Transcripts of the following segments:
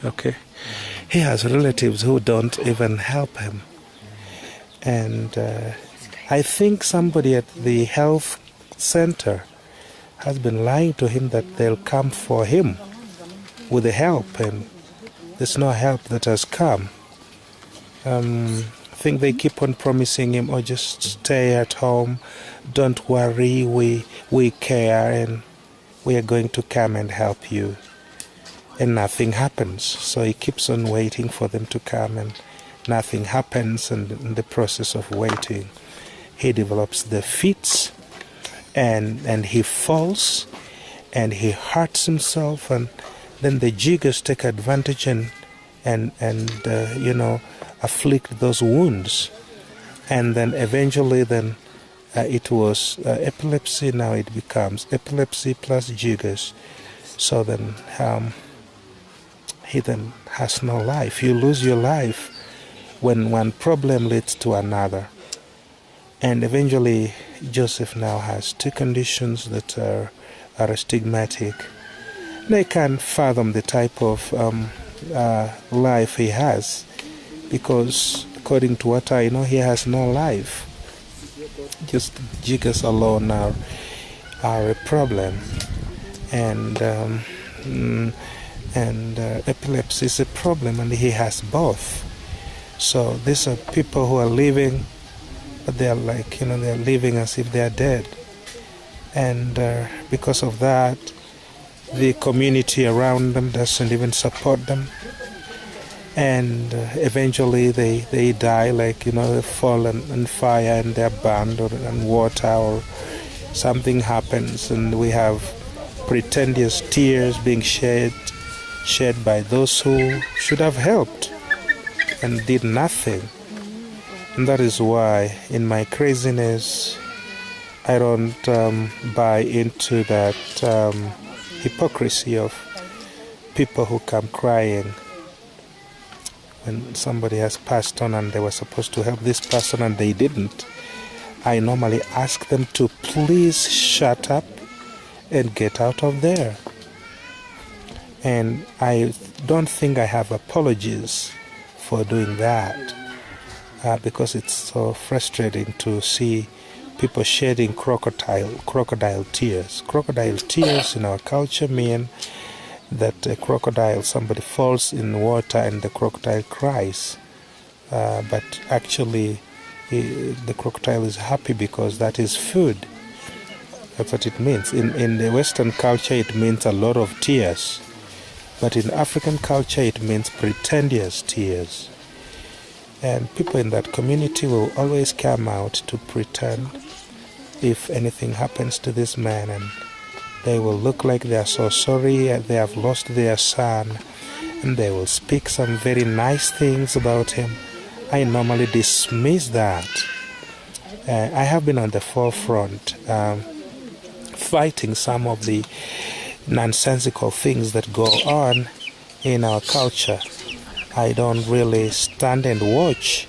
Okay. He has relatives who don't even help him. And I think somebody at the health center has been lying to him that they'll come for him with the help, and there's no help that has come. I think they keep on promising him, oh, just stay at home, don't worry, we care, and we are going to come and help you. And nothing happens. So he keeps on waiting for them to come, and nothing happens. And in the process of waiting, he develops the fits, and he falls, and he hurts himself, and then the jiggers take advantage and afflict those wounds. And then eventually it was epilepsy. Now it becomes epilepsy plus jiggers. So then he then has no life. You lose your life when one problem leads to another. And eventually Joseph now has two conditions that are stigmatic. They can't fathom the type of life he has, because according to what I know, he has no life. Just jiggers alone are a problem, and epilepsy is a problem, and he has both. So these are people who are living, but they are like, they are living as if they are dead. And because of that, the community around them doesn't even support them. And eventually they die, like, they fall on fire and they're burned, or on water, or something happens, and we have pretentious tears being shed by those who should have helped and did nothing. And that is why, in my craziness, I don't buy into that hypocrisy of people who come crying when somebody has passed on and they were supposed to help this person and they didn't. I normally ask them to please shut up and get out of there. And I don't think I have apologies for doing that, because it's so frustrating to see people shedding crocodile tears. Crocodile tears in our culture mean that a crocodile, somebody falls in water and the crocodile cries. But actually, the crocodile is happy because that is food. That's what it means. In the Western culture, it means a lot of tears. But in African culture, it means pretentious tears. And people in that community will always come out to pretend if anything happens to this man, and they will look like they are so sorry they have lost their son, and they will speak some very nice things about him. I normally dismiss that. I have been on the forefront fighting some of the nonsensical things that go on in our culture. I don't really stand and watch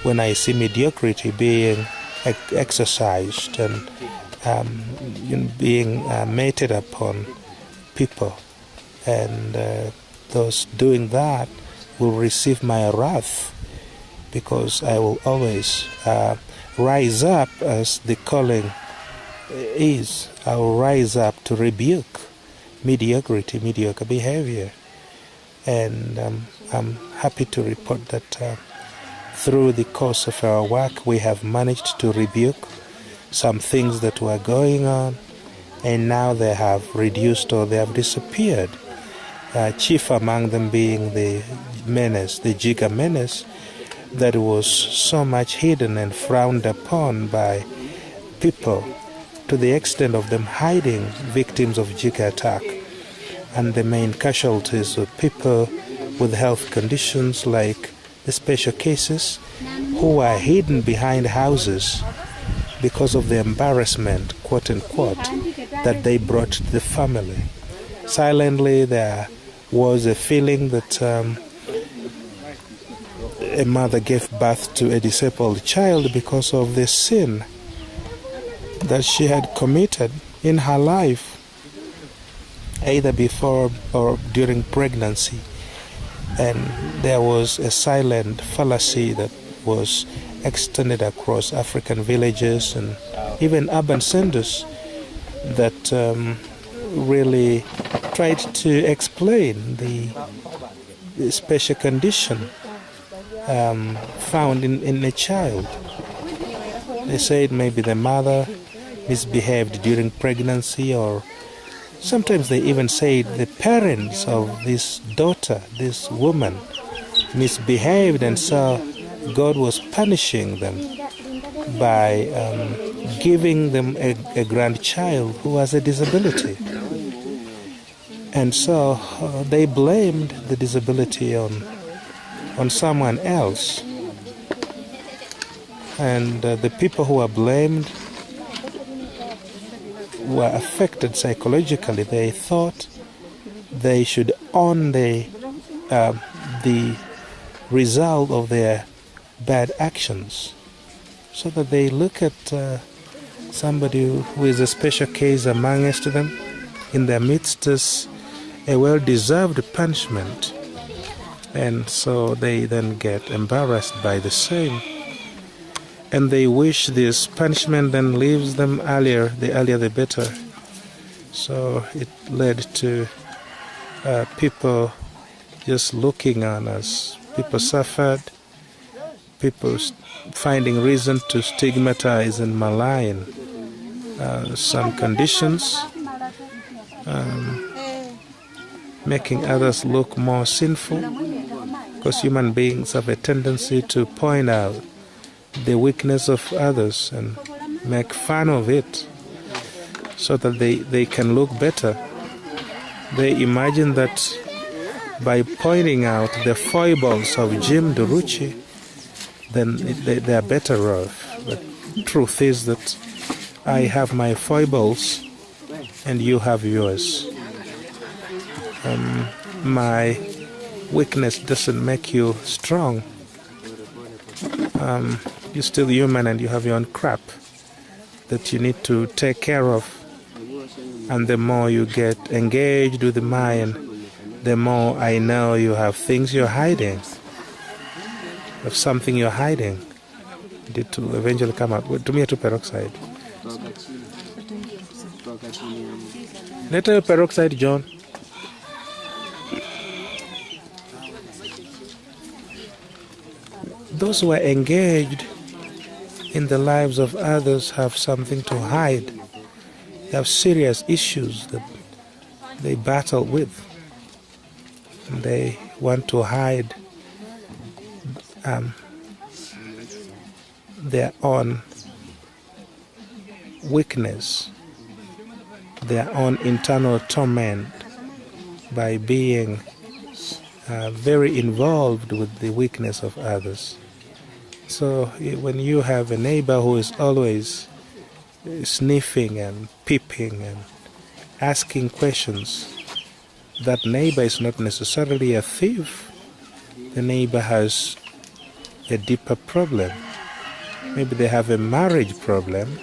when I see mediocrity being exercised and being mated upon people, and those doing that will receive my wrath, because I will always rise up, as the calling is. I will rise up to rebuke mediocrity, mediocre behavior. And I'm happy to report that through the course of our work, we have managed to rebuke some things that were going on, and now they have reduced or they have disappeared. Chief among them being the menace, the jigger menace, that was so much hidden and frowned upon by people, to the extent of them hiding victims of jigger attack. And the main casualties were people with health conditions, like the special cases, who were hidden behind houses because of the embarrassment, quote unquote, that they brought to the family. Silently, there was a feeling that a mother gave birth to a disabled child because of this sin. that she had committed in her life, either before or during pregnancy. And there was a silent fallacy that was extended across African villages and even urban centers that really tried to explain the special condition found in a child. They said maybe the mother misbehaved during pregnancy, or sometimes they even said the parents of this daughter, this woman, misbehaved, and so God was punishing them by giving them a grandchild who has a disability. And so they blamed the disability on someone else. And the people who were blamed were affected psychologically. They thought they should own the result of their bad actions, so that they look at somebody who is a special case amongst them in their midst as a well-deserved punishment, and so they then get embarrassed by the same, and they wish this punishment then leaves them earlier. The earlier the better. So it led to people just looking on as people suffered, people finding reason to stigmatize and malign some conditions, making others look more sinful, because human beings have a tendency to point out the weakness of others and make fun of it so that they can look better. They imagine that by pointing out the foibles of Jim DeRucci, then they are better off. But the truth is that I have my foibles and you have yours. My weakness doesn't make you strong. You're still human and you have your own crap that you need to take care of. And the more you get engaged with mine, the more I know you have things you're hiding. Of something you're hiding. It will eventually come out. Tumia peroxide. Later peroxide, John. Those who are engaged in the lives of others have something to hide. They have serious issues that they battle with. And they want to hide their own weakness, their own internal torment by being very involved with the weakness of others. So when you have a neighbor who is always sniffing and peeping and asking questions, that neighbor is not necessarily a thief. The neighbor has a deeper problem. Maybe they have a marriage problem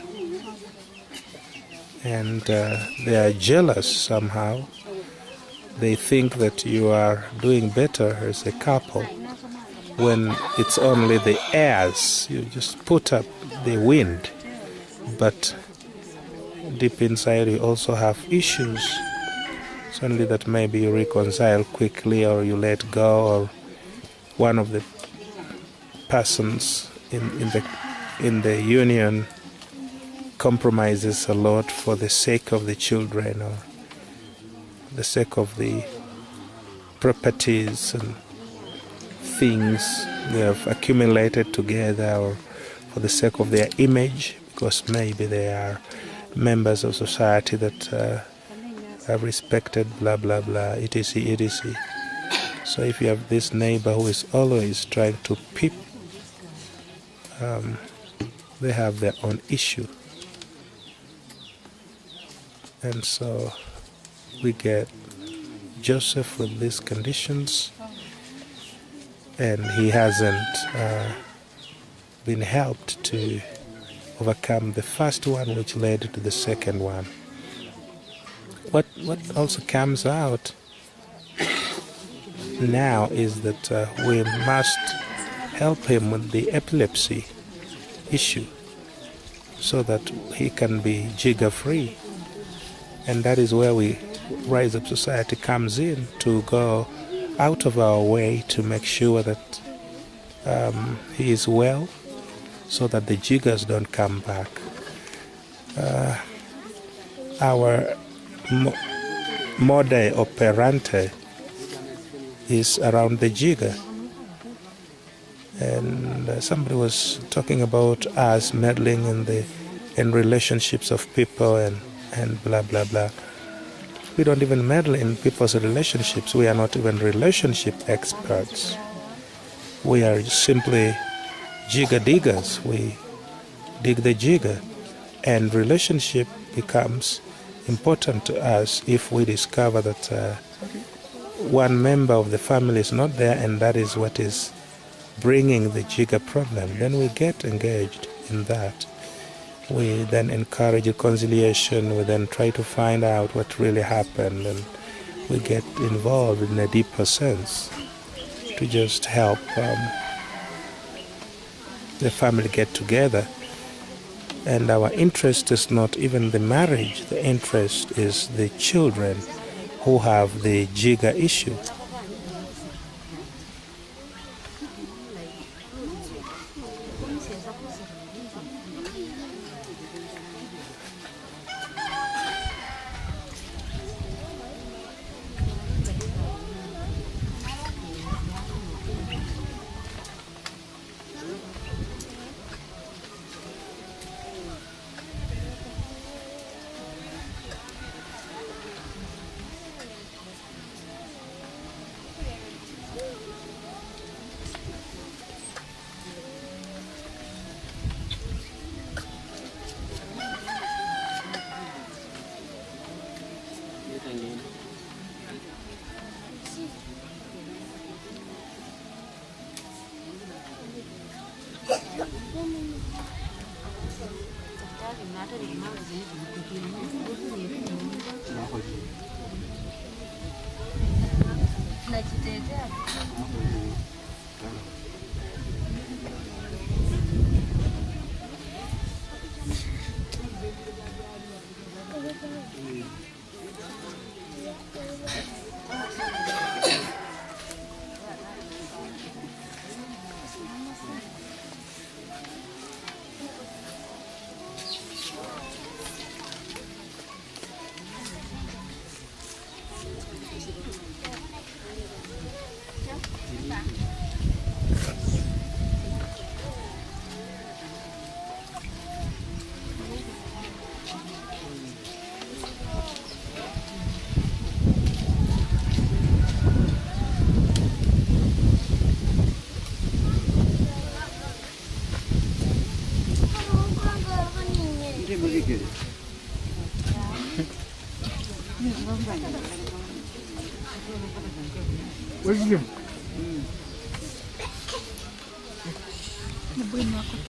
and they are jealous somehow. They think that you are doing better as a couple when it's only the airs. You just put up the wind, but deep inside you also have issues. It's only that maybe you reconcile quickly or you let go, or one of the persons in the union compromises a lot for the sake of the children or the sake of the properties and things they have accumulated together, or for the sake of their image, because maybe they are members of society that are respected, blah blah blah, etc etc. So if you have this neighbor who is always trying to peep, they have their own issue. And so we get Joseph with these conditions, and he hasn't been helped to overcome the first one, which led to the second one. What also comes out now is that we must help him with the epilepsy issue so that he can be jiga free. And that is where we Rise Up Society comes in, to go out of our way to make sure that he is well, so that the jiggers don't come back. Our modus operandi is around the jigger. And somebody was talking about us meddling in relationships of people and blah, blah, blah. We don't even meddle in people's relationships. We are not even relationship experts. We are simply jigger diggers. We dig the jigger. And relationship becomes important to us if we discover that one member of the family is not there, and that is what is bringing the jigger problem. Then we get engaged in that. We then encourage reconciliation. We then try to find out what really happened, and we get involved in a deeper sense to just help the family get together. And our interest is not even the marriage. The interest is the children who have the jigger issue. Where's